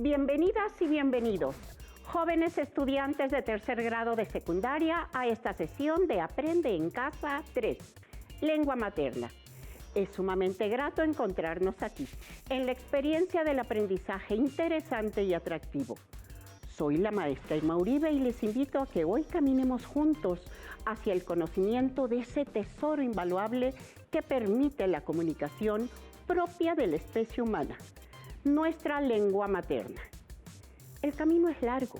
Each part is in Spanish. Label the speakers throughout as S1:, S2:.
S1: Bienvenidas y bienvenidos, jóvenes estudiantes de tercer grado de secundaria, a esta sesión de Aprende en Casa 3, Lengua Materna. Es sumamente grato encontrarnos aquí, en la experiencia del aprendizaje interesante y atractivo. Soy la maestra Irma Uribe y les invito a que hoy caminemos juntos hacia el conocimiento de ese tesoro invaluable que permite la comunicación propia de la especie humana, nuestra lengua materna. El camino es largo,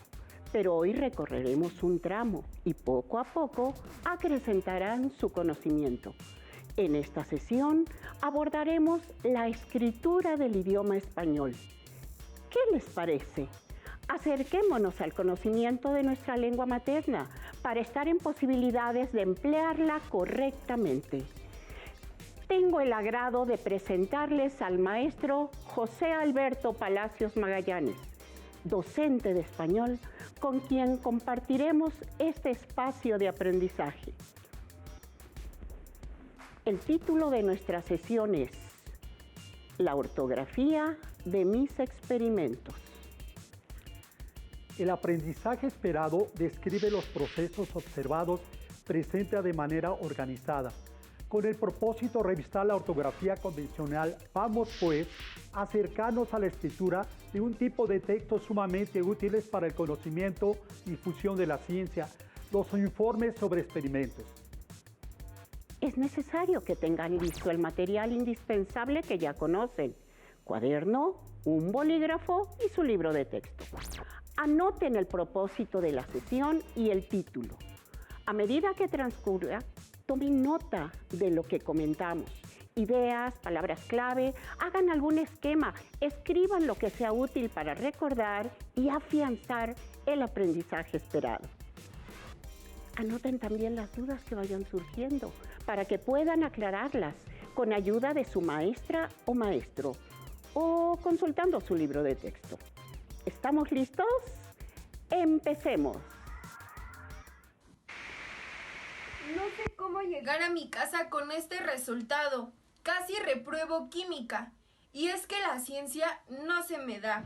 S1: pero hoy recorreremos un tramo y poco a poco acrecentarán su conocimiento. En esta sesión abordaremos la escritura del idioma español. ¿Qué les parece? Acerquémonos al conocimiento de nuestra lengua materna para estar en posibilidades de emplearla correctamente. Tengo el agrado de presentarles al maestro José Alberto Palacios Magallanes, docente de español, con quien compartiremos este espacio de aprendizaje. El título de nuestra sesión es La ortografía de mis experimentos.
S2: El aprendizaje esperado describe los procesos observados presentes de manera organizada. Con el propósito de revisar la ortografía convencional, vamos pues a acercarnos a la escritura de un tipo de textos sumamente útiles para el conocimiento y difusión de la ciencia, los informes sobre experimentos.
S1: Es necesario que tengan listo el material indispensable que ya conocen: cuaderno, un bolígrafo y su libro de texto. Anoten el propósito de la sesión y el título. A medida que transcurra, tomen nota de lo que comentamos, ideas, palabras clave, hagan algún esquema, escriban lo que sea útil para recordar y afianzar el aprendizaje esperado. Anoten también las dudas que vayan surgiendo para que puedan aclararlas con ayuda de su maestra o maestro o consultando su libro de texto. ¿Estamos listos? ¡Empecemos!
S3: No sé cómo llegar a mi casa con este resultado. Casi repruebo química. Y es que la ciencia no se me da.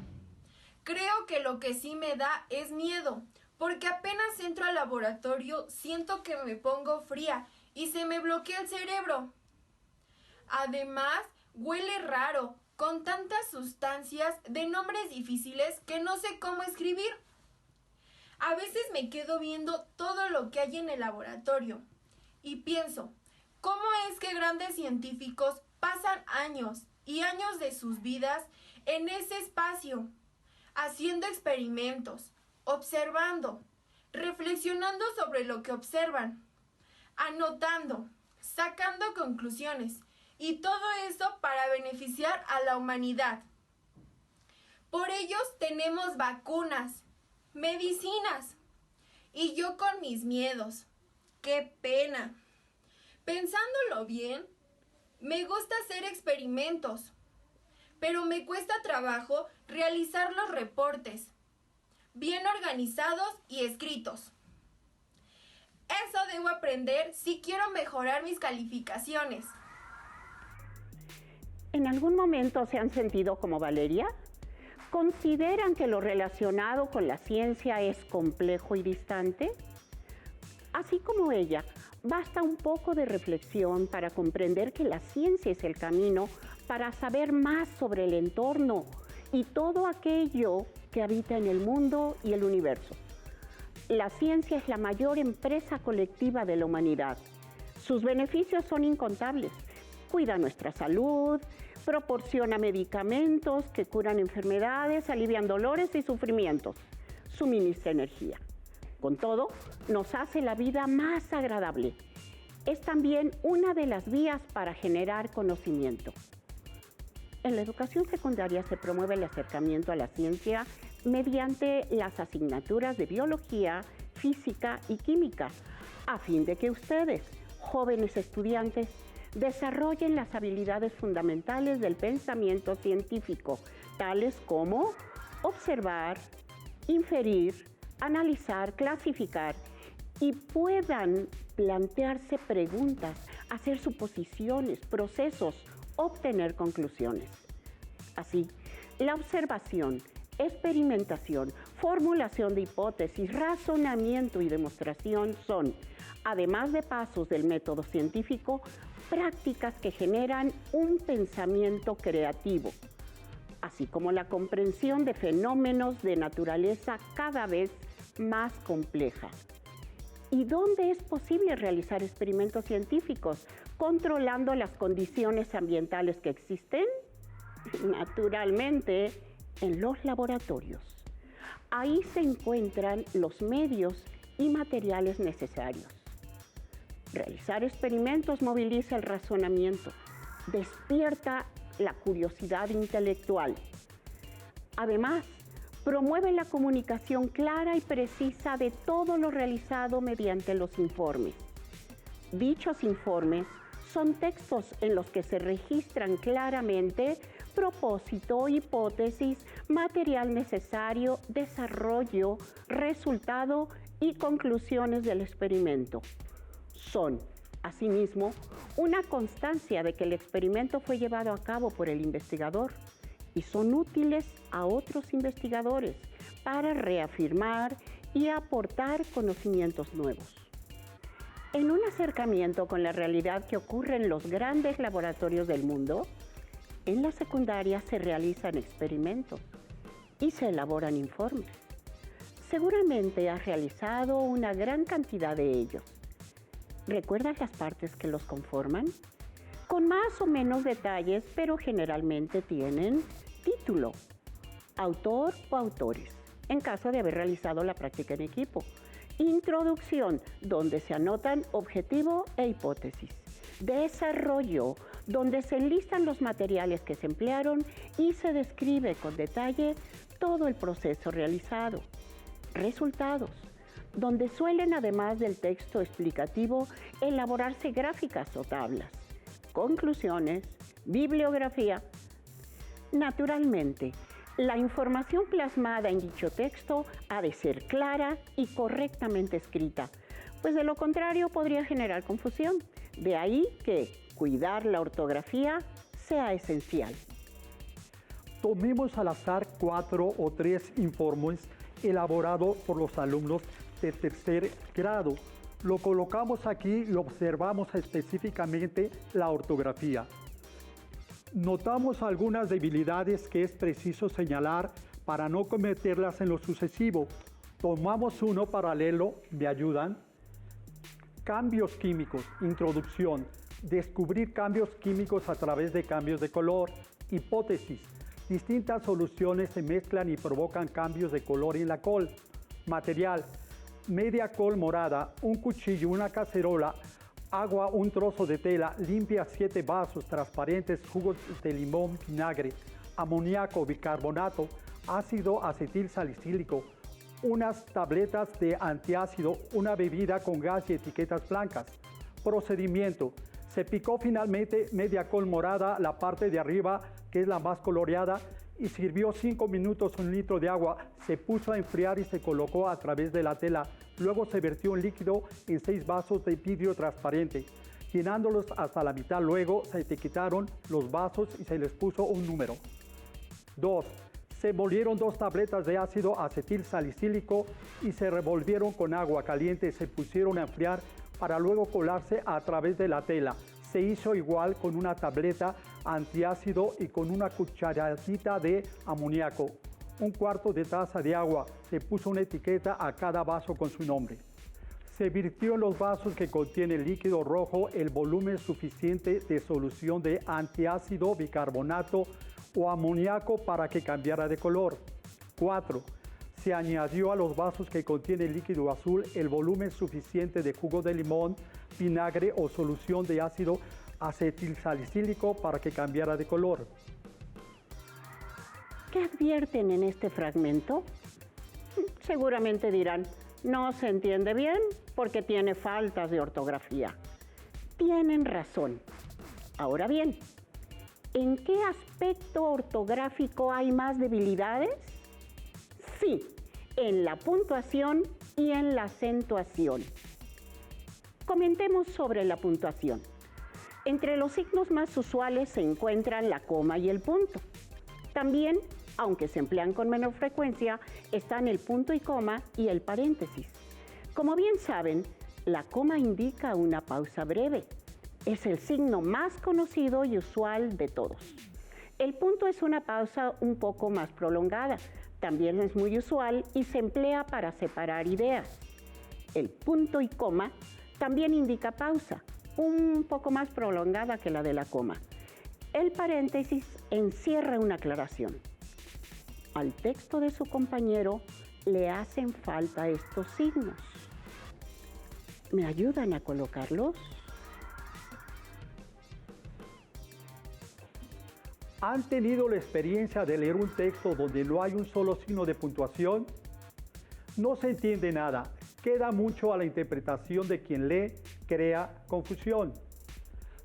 S3: Creo que lo que sí me da es miedo, porque apenas entro al laboratorio siento que me pongo fría y se me bloquea el cerebro. Además, huele raro, con tantas sustancias de nombres difíciles que no sé cómo escribir. A veces me quedo viendo todo lo que hay en el laboratorio y pienso, ¿cómo es que grandes científicos pasan años y años de sus vidas en ese espacio, haciendo experimentos, observando, reflexionando sobre lo que observan, anotando, sacando conclusiones, y todo eso para beneficiar a la humanidad? Por ellos tenemos vacunas, medicinas, y yo con mis miedos. ¡Qué pena! Pensándolo bien, me gusta hacer experimentos, pero me cuesta trabajo realizar los reportes, bien organizados y escritos. Eso debo aprender si quiero mejorar mis calificaciones.
S1: ¿En algún momento se han sentido como Valeria? ¿Consideran que lo relacionado con la ciencia es complejo y distante? Así como ella, basta un poco de reflexión para comprender que la ciencia es el camino para saber más sobre el entorno y todo aquello que habita en el mundo y el universo. La ciencia es la mayor empresa colectiva de la humanidad. Sus beneficios son incontables. Cuida nuestra salud, proporciona medicamentos que curan enfermedades, alivian dolores y sufrimientos, suministra energía. Con todo, nos hace la vida más agradable. Es también una de las vías para generar conocimiento. En la educación secundaria se promueve el acercamiento a la ciencia mediante las asignaturas de biología, física y química, a fin de que ustedes, jóvenes estudiantes, desarrollen las habilidades fundamentales del pensamiento científico, tales como observar, inferir, analizar, clasificar, y puedan plantearse preguntas, hacer suposiciones, procesos, obtener conclusiones. Así, la observación, experimentación, formulación de hipótesis, razonamiento y demostración son, además de pasos del método científico, prácticas que generan un pensamiento creativo, así como la comprensión de fenómenos de naturaleza cada vez más compleja. ¿Y dónde es posible realizar experimentos científicos controlando las condiciones ambientales que existen? Naturalmente, en los laboratorios. Ahí se encuentran los medios y materiales necesarios. Realizar experimentos moviliza el razonamiento, despierta la curiosidad intelectual. Además, promueve la comunicación clara y precisa de todo lo realizado mediante los informes. Dichos informes son textos en los que se registran claramente propósito, hipótesis, material necesario, desarrollo, resultado y conclusiones del experimento. Son, asimismo, una constancia de que el experimento fue llevado a cabo por el investigador y son útiles a otros investigadores para reafirmar y aportar conocimientos nuevos. En un acercamiento con la realidad que ocurre en los grandes laboratorios del mundo, en la secundaria se realizan experimentos y se elaboran informes. Seguramente has realizado una gran cantidad de ellos. ¿Recuerdas las partes que los conforman? Con más o menos detalles, pero generalmente tienen título, autor o autores, en caso de haber realizado la práctica en equipo. Introducción, donde se anotan objetivo e hipótesis. Desarrollo, donde se enlistan los materiales que se emplearon y se describe con detalle todo el proceso realizado. Resultados, donde suelen, además del texto explicativo, elaborarse gráficas o tablas. Conclusiones, bibliografía. Naturalmente, la información plasmada en dicho texto ha de ser clara y correctamente escrita, pues de lo contrario podría generar confusión. De ahí que cuidar la ortografía sea esencial.
S2: Tomemos al azar 4 o 3 informes elaborados por los alumnos de tercer grado. Lo colocamos aquí y observamos específicamente la ortografía. Notamos algunas debilidades que es preciso señalar para no cometerlas en lo sucesivo. Tomamos uno paralelo, ¿me ayudan? Cambios químicos, introducción, descubrir cambios químicos a través de cambios de color, hipótesis, distintas soluciones se mezclan y provocan cambios de color en la col, material, media col morada, un cuchillo, una cacerola, agua, un trozo de tela, limpia 7 vasos transparentes, jugos de limón, vinagre, amoníaco, bicarbonato, ácido acetil salicílico, unas tabletas de antiácido, una bebida con gas y etiquetas blancas. Procedimiento. Se picó finalmente media col morada, la parte de arriba, que es la más coloreada, y sirvió 5 minutos 1 litro de agua. Se puso a enfriar y se colocó a través de la tela. Luego se vertió un líquido en 6 vasos de vidrio transparente, llenándolos hasta la mitad. Luego se etiquetaron los vasos y se les puso un número. 2. Se molieron 2 tabletas de ácido acetil salicílico y se revolvieron con agua caliente. Se pusieron a enfriar para luego colarse a través de la tela. Se hizo igual con una tableta antiácido y con una cucharadita de amoníaco. 1/4 de taza de agua. Se puso una etiqueta a cada vaso con su nombre. Se virtió en los vasos que contienen líquido rojo el volumen suficiente de solución de antiácido, bicarbonato o amoníaco para que cambiara de color. 4. Se añadió a los vasos que contienen líquido azul el volumen suficiente de jugo de limón, vinagre o solución de ácido acetilsalicílico para que cambiara de color.
S1: ¿Qué advierten en este fragmento? Seguramente dirán, no se entiende bien porque tiene faltas de ortografía. Tienen razón. Ahora bien, ¿en qué aspecto ortográfico hay más debilidades? Sí, en la puntuación y en la acentuación. Comentemos sobre la puntuación. Entre los signos más usuales se encuentran la coma y el punto. También aunque se emplean con menor frecuencia, están el punto y coma y el paréntesis. Como bien saben, la coma indica una pausa breve. Es el signo más conocido y usual de todos. El punto es una pausa un poco más prolongada. También es muy usual y se emplea para separar ideas. El punto y coma también indica pausa, un poco más prolongada que la de la coma. El paréntesis encierra una aclaración. Al texto de su compañero le hacen falta estos signos. ¿Me ayudan a colocarlos?
S2: ¿Han tenido la experiencia de leer un texto donde no hay un solo signo de puntuación? No se entiende nada, queda mucho a la interpretación de quien lee, crea confusión.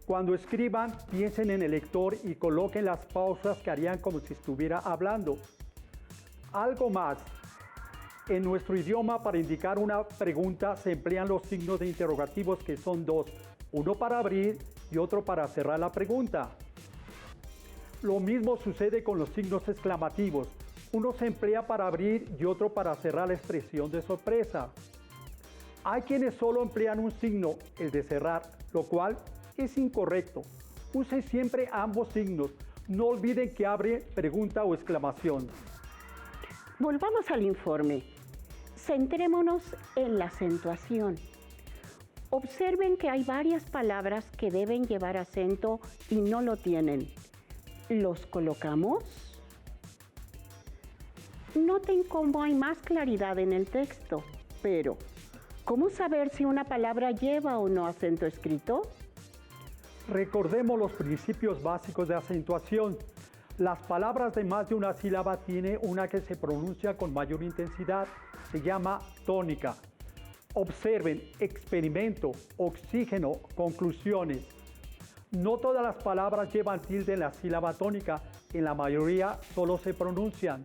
S2: Cuando escriban, piensen en el lector y coloquen las pausas que harían como si estuviera hablando. Algo más, en nuestro idioma para indicar una pregunta se emplean los signos de interrogativos que son dos, uno para abrir y otro para cerrar la pregunta. Lo mismo sucede con los signos exclamativos. Uno se emplea para abrir y otro para cerrar la expresión de sorpresa. Hay quienes solo emplean un signo, el de cerrar, lo cual es incorrecto. Use siempre ambos signos. No olviden que abre, pregunta o exclamación.
S1: Volvamos al informe. Centrémonos en la acentuación. Observen que hay varias palabras que deben llevar acento y no lo tienen. ¿Los colocamos? Noten cómo hay más claridad en el texto, pero ¿cómo saber si una palabra lleva o no acento escrito?
S2: Recordemos los principios básicos de acentuación. Las palabras de más de una sílaba tienen una que se pronuncia con mayor intensidad, se llama tónica. Observen, experimento, oxígeno, conclusiones. No todas las palabras llevan tilde en la sílaba tónica, en la mayoría solo se pronuncian.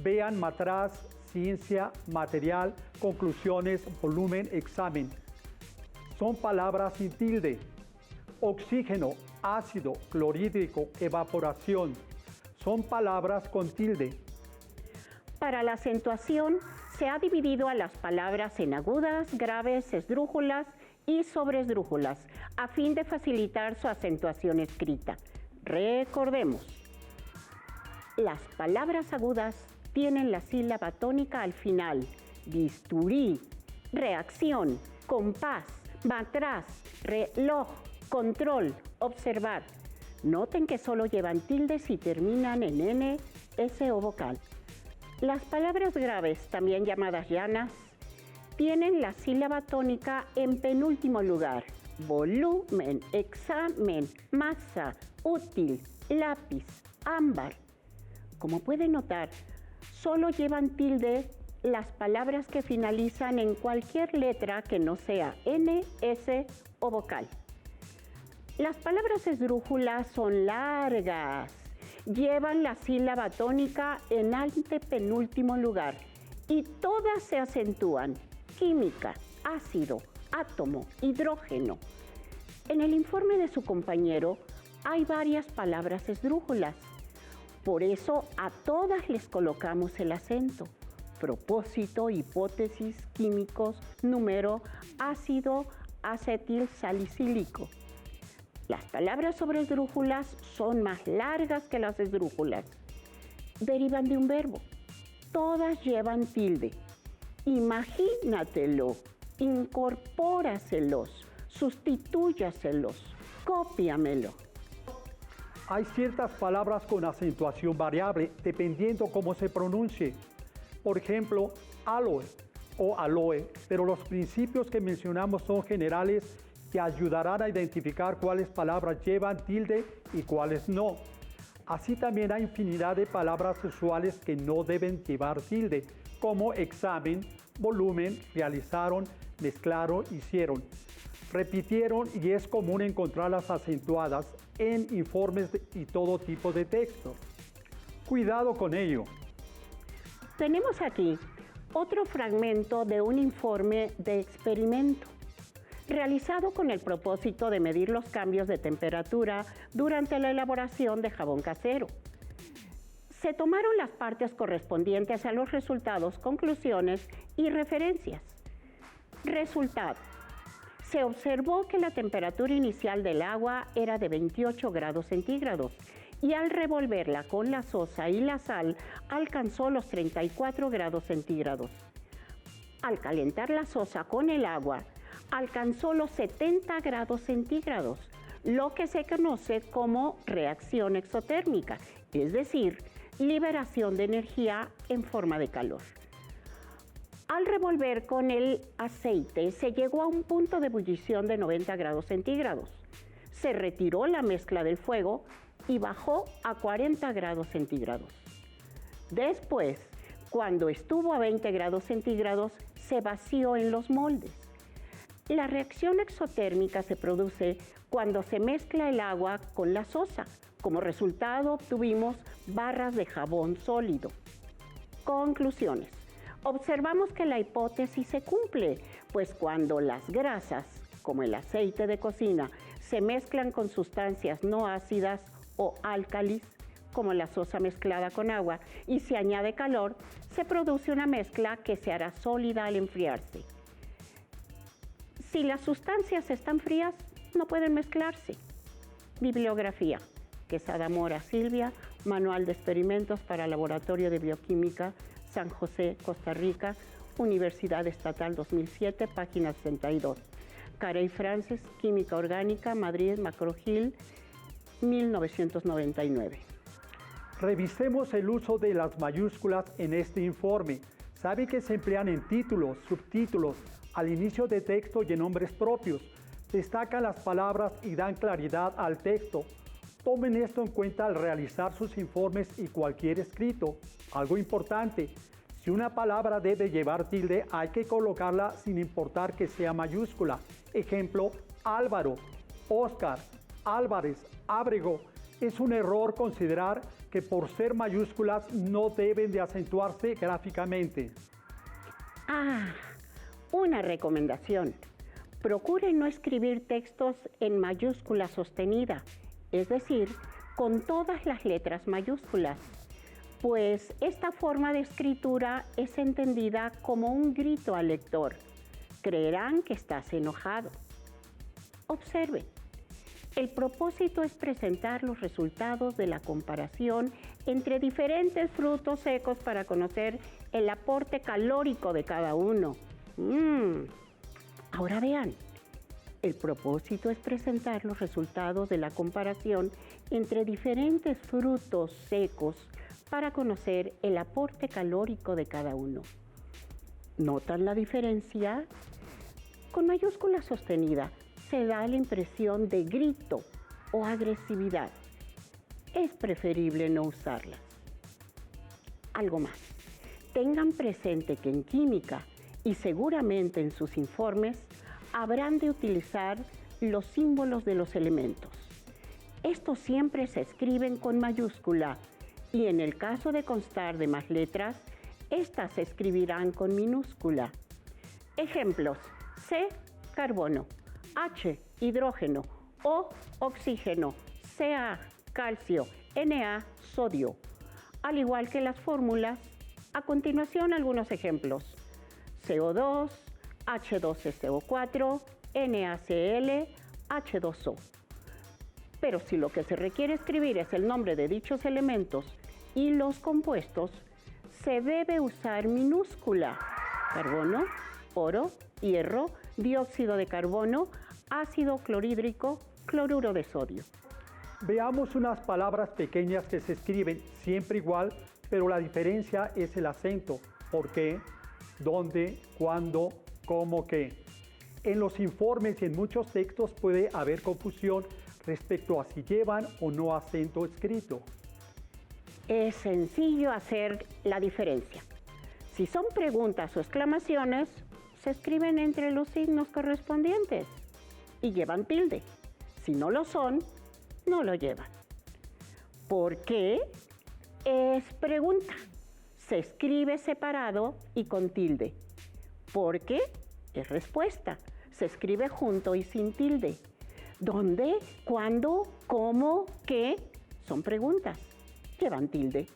S2: Vean matraz, ciencia, material, conclusiones, volumen, examen. Son palabras sin tilde. Oxígeno, ácido, clorhídrico, evaporación. Son palabras con tilde.
S1: Para la acentuación se ha dividido a las palabras en agudas, graves, esdrújulas y sobreesdrújulas, a fin de facilitar su acentuación escrita. Recordemos, las palabras agudas tienen la sílaba tónica al final. Bisturí, reacción, compás, matraz, reloj, control, observar. Noten que solo llevan tildes y terminan en N, S o vocal. Las palabras graves, también llamadas llanas, tienen la sílaba tónica en penúltimo lugar. Volumen, examen, masa, útil, lápiz, ámbar. Como pueden notar, solo llevan tilde las palabras que finalizan en cualquier letra que no sea N, S o vocal. Las palabras esdrújulas son largas, llevan la sílaba tónica en antepenúltimo lugar y todas se acentúan. Química, ácido, átomo, hidrógeno. En el informe de su compañero hay varias palabras esdrújulas. Por eso a todas les colocamos el acento. Propósito, hipótesis, químicos, número, ácido, acetil salicílico. Las palabras sobreesdrújulas son más largas que las esdrújulas. Derivan de un verbo. Todas llevan tilde. Imagínatelo, incorpóraselos, sustitúyaselos, cópiamelo.
S2: Hay ciertas palabras con acentuación variable dependiendo cómo se pronuncie. Por ejemplo, aloe o aloe, pero los principios que mencionamos son generales que ayudarán a identificar cuáles palabras llevan tilde y cuáles no. Así también hay infinidad de palabras usuales que no deben llevar tilde, como examen, volumen, realizaron, mezclaron, hicieron. Repitieron y es común encontrarlas acentuadas en informes y todo tipo de texto. Cuidado con ello.
S1: Tenemos aquí otro fragmento de un informe de experimento realizado con el propósito de medir los cambios de temperatura durante la elaboración de jabón casero. Se tomaron las partes correspondientes a los resultados, conclusiones y referencias. Resultado. Se observó que la temperatura inicial del agua era de 28 grados centígrados y al revolverla con la sosa y la sal alcanzó los 34 grados centígrados. Al calentar la sosa con el agua, alcanzó los 70 grados centígrados, lo que se conoce como reacción exotérmica, es decir, liberación de energía en forma de calor. Al revolver con el aceite, se llegó a un punto de ebullición de 90 grados centígrados. Se retiró la mezcla del fuego y bajó a 40 grados centígrados. Después, cuando estuvo a 20 grados centígrados, se vació en los moldes. La reacción exotérmica se produce cuando se mezcla el agua con la sosa. Como resultado, obtuvimos barras de jabón sólido. Conclusiones. Observamos que la hipótesis se cumple, pues cuando las grasas, como el aceite de cocina, se mezclan con sustancias no ácidas o álcalis, como la sosa mezclada con agua, y se añade calor, se produce una mezcla que se hará sólida al enfriarse. Si las sustancias están frías, no pueden mezclarse. Bibliografía. Quesada Mora Silvia, Manual de Experimentos para Laboratorio de Bioquímica, San José, Costa Rica, Universidad Estatal 2007, página 62. Carey Frances, Química Orgánica, Madrid, McGraw-Hill, 1999.
S2: Revisemos el uso de las mayúsculas en este informe. Sabe que se emplean en títulos, subtítulos, al inicio de texto y en nombres propios. Destacan las palabras y dan claridad al texto. Tomen esto en cuenta al realizar sus informes y cualquier escrito. Algo importante, si una palabra debe llevar tilde, hay que colocarla sin importar que sea mayúscula. Ejemplo, Álvaro, Óscar, Álvarez, Ábrego. Es un error considerar que por ser mayúsculas no deben de acentuarse gráficamente.
S1: Una recomendación. Procuren no escribir textos en mayúscula sostenida, es decir, con todas las letras mayúsculas, pues esta forma de escritura es entendida como un grito al lector. Creerán que estás enojado. Observen. El propósito es presentar los resultados de la comparación entre diferentes frutos secos para conocer el aporte calórico de cada uno. Ahora vean. El propósito es presentar los resultados de la comparación entre diferentes frutos secos para conocer el aporte calórico de cada uno. ¿Notan la diferencia? Con mayúscula sostenida se da la impresión de grito o agresividad. Es preferible no usarlas. Algo más. Tengan presente que en química y seguramente en sus informes habrán de utilizar los símbolos de los elementos. Estos siempre se escriben con mayúscula y en el caso de constar de más letras, estas se escribirán con minúscula. Ejemplos: C, carbono; H, hidrógeno; O, oxígeno; Ca, calcio; Na, sodio. Al igual que las fórmulas, a continuación algunos ejemplos: CO2, H2SO4, NaCl, H2O. Pero si lo que se requiere escribir es el nombre de dichos elementos y los compuestos, se debe usar minúscula: carbono, oro, hierro, dióxido de carbono, ácido clorhídrico, cloruro de sodio.
S2: Veamos unas palabras pequeñas que se escriben siempre igual, pero la diferencia es el acento. ¿Por qué? ¿Dónde? ¿Cuándo? ¿Cómo qué? En los informes y en muchos textos puede haber confusión respecto a si llevan o no acento escrito.
S1: Es sencillo hacer la diferencia. Si son preguntas o exclamaciones, se escriben entre los signos correspondientes y llevan tilde. Si no lo son, no lo llevan. ¿Por qué? Es pregunta. Se escribe separado y con tilde. ¿Por qué? Es respuesta. Se escribe junto y sin tilde. ¿Dónde? ¿Cuándo? ¿Cómo? ¿Qué? Son preguntas. Llevan tilde.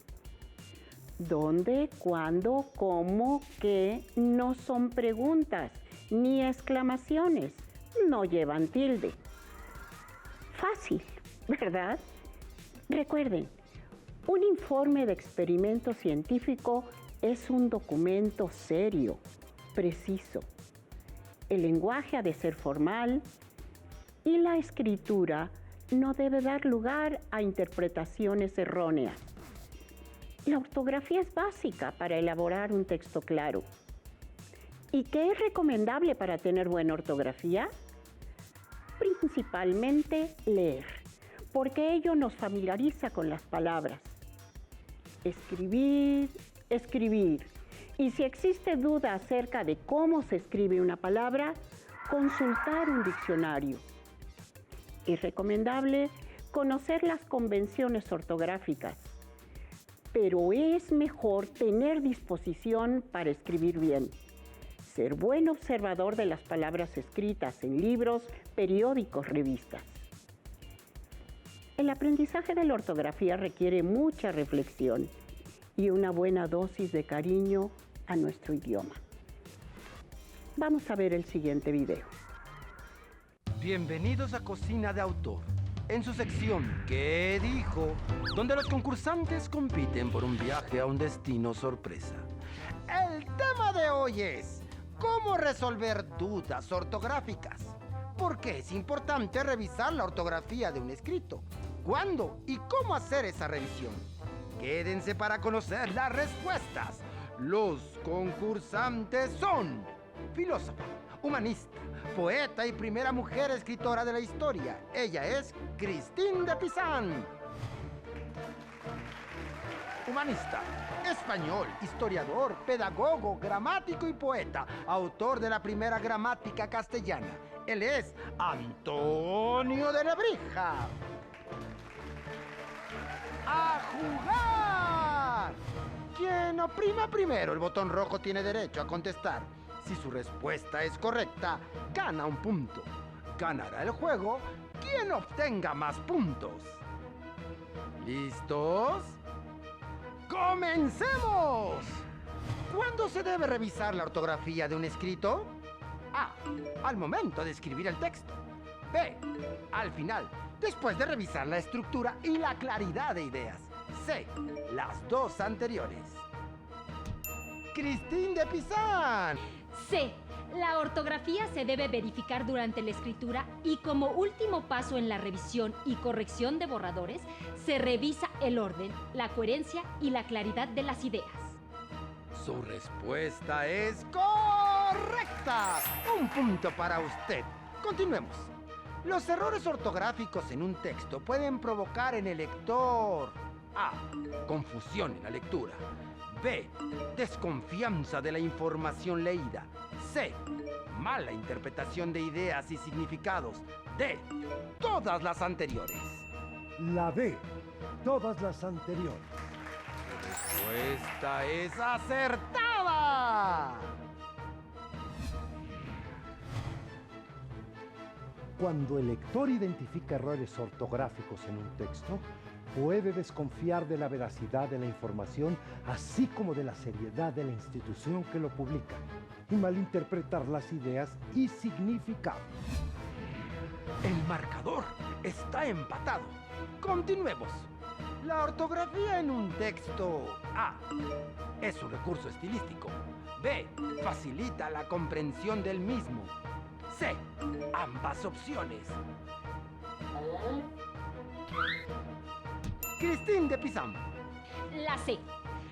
S1: ¿Dónde, cuándo, cómo, qué no son preguntas ni exclamaciones? No llevan tilde. Fácil, ¿verdad? Recuerden, un informe de experimento científico es un documento serio, preciso. El lenguaje ha de ser formal y la escritura no debe dar lugar a interpretaciones erróneas. La ortografía es básica para elaborar un texto claro. ¿Y qué es recomendable para tener buena ortografía? Principalmente leer, porque ello nos familiariza con las palabras. Escribir, escribir. Y si existe duda acerca de cómo se escribe una palabra, consultar un diccionario. Es recomendable conocer las convenciones ortográficas, pero es mejor tener disposición para escribir bien. Ser buen observador de las palabras escritas en libros, periódicos, revistas. El aprendizaje de la ortografía requiere mucha reflexión y una buena dosis de cariño a nuestro idioma. Vamos a ver el siguiente video.
S4: Bienvenidos a Cocina de Autor, en su sección ¿Qué dijo?, donde los concursantes compiten por un viaje a un destino sorpresa. El tema de hoy es ¿cómo resolver dudas ortográficas? ¿Por qué es importante revisar la ortografía de un escrito? ¿Cuándo y cómo hacer esa revisión? Quédense para conocer las respuestas. Los concursantes son filósofa, humanista, poeta y primera mujer escritora de la historia. Ella es Christine de Pizan. Humanista, español, historiador, pedagogo, gramático y poeta, autor de la primera gramática castellana. Él es Antonio de Nebrija. ¡A jugar! Quien oprima primero el botón rojo tiene derecho a contestar. Si su respuesta es correcta, gana un punto. Ganará el juego quien obtenga más puntos. ¿Listos? ¡Comencemos! ¿Cuándo se debe revisar la ortografía de un escrito? A. Al momento de escribir el texto. B. Al final, después de revisar la estructura y la claridad de ideas. C. Las dos anteriores. Christine de Pizan.
S5: C. La ortografía se debe verificar durante la escritura y como último paso en la revisión y corrección de borradores, se revisa el orden, la coherencia y la claridad de las ideas.
S4: Su respuesta es correcta. Un punto para usted. Continuemos. Los errores ortográficos en un texto pueden provocar en el lector A. Confusión en la lectura. B. Desconfianza de la información leída. C. Mala interpretación de ideas y significados. D. Todas las anteriores.
S6: La D. Todas las anteriores.
S4: La respuesta es acertada.
S6: Cuando el lector identifica errores ortográficos en un texto, puede desconfiar de la veracidad de la información, así como de la seriedad de la institución que lo publica, y malinterpretar las ideas y significados.
S4: El marcador está empatado. Continuemos. La ortografía en un texto A. Es un recurso estilístico. B. Facilita la comprensión del mismo. C. Ambas opciones. Christine de Pizan.
S5: La C.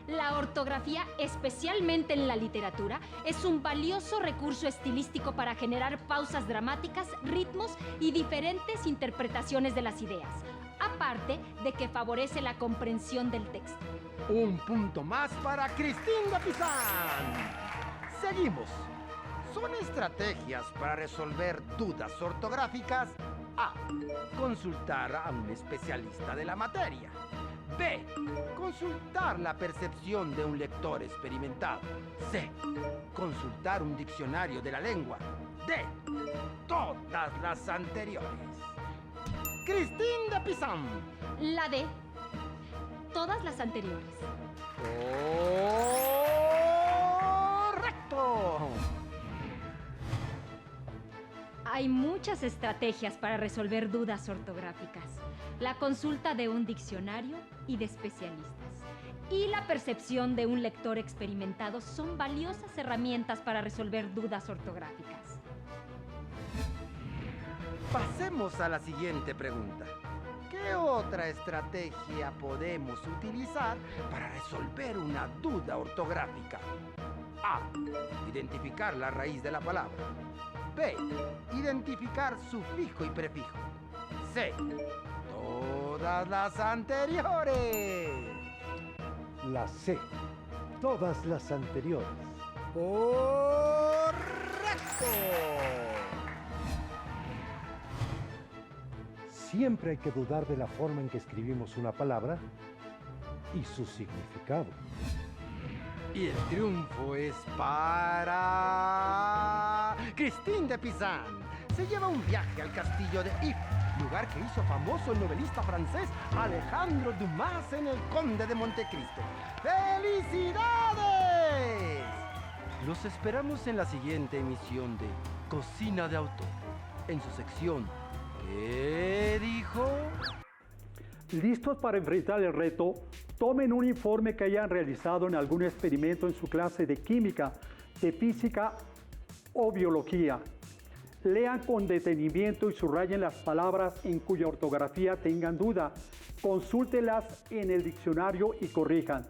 S5: La ortografía, especialmente en la literatura, es un valioso recurso estilístico para generar pausas dramáticas, ritmos y diferentes interpretaciones de las ideas, aparte de que favorece la comprensión del texto.
S4: Un punto más para Christine de Pizan. Seguimos. Son estrategias para resolver dudas ortográficas. A. Consultar a un especialista de la materia. B. Consultar la percepción de un lector experimentado. C. Consultar un diccionario de la lengua. D. Todas las anteriores. Christine de Pizan.
S5: La D. Todas las anteriores.
S4: ¡Correcto!
S5: Hay muchas estrategias para resolver dudas ortográficas. La consulta de un diccionario y de especialistas. Y la percepción de un lector experimentado son valiosas herramientas para resolver dudas ortográficas.
S4: Pasemos a la siguiente pregunta. ¿Qué otra estrategia podemos utilizar para resolver una duda ortográfica? A. Identificar la raíz de la palabra. B. Identificar sufijo y prefijo. C. Todas las anteriores.
S6: La C. Todas las anteriores.
S4: ¡Correcto!
S6: Siempre hay que dudar de la forma en que escribimos una palabra y su significado.
S4: Y el triunfo es para Christine de Pizan. Se lleva un viaje al castillo de If, lugar que hizo famoso el novelista francés Alejandro Dumas en El Conde de Montecristo. ¡Felicidades! Los esperamos en la siguiente emisión de Cocina de Autor, en su sección ¿Qué dijo?
S2: ¿Listos para enfrentar el reto? Tomen un informe que hayan realizado en algún experimento en su clase de química, de física o biología. Lean con detenimiento y subrayen las palabras en cuya ortografía tengan duda. Consúltelas en el diccionario y corrijan.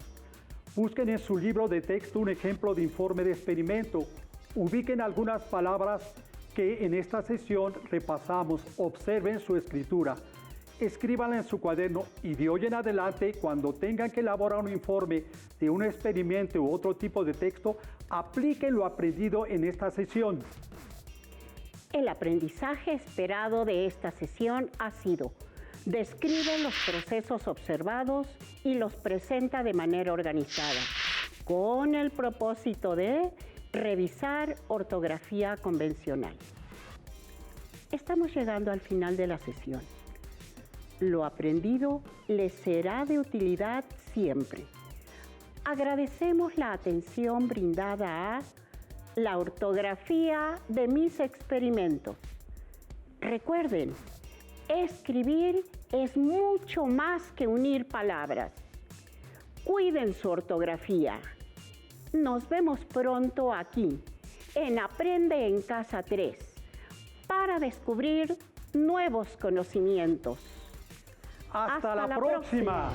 S2: Busquen en su libro de texto un ejemplo de informe de experimento. Ubiquen algunas palabras que en esta sesión repasamos. Observen su escritura. Escríbanla en su cuaderno y de hoy en adelante, cuando tengan que elaborar un informe de un experimento u otro tipo de texto, apliquen lo aprendido en esta sesión.
S1: El aprendizaje esperado de esta sesión ha sido: describe los procesos observados y los presenta de manera organizada, con el propósito de revisar ortografía convencional. Estamos llegando al final de la sesión. Lo aprendido les será de utilidad siempre. Agradecemos la atención brindada a la ortografía de mis experimentos. Recuerden, escribir es mucho más que unir palabras. Cuiden su ortografía. Nos vemos pronto aquí, en Aprende en Casa 3, para descubrir nuevos conocimientos.
S2: ¡Hasta la próxima!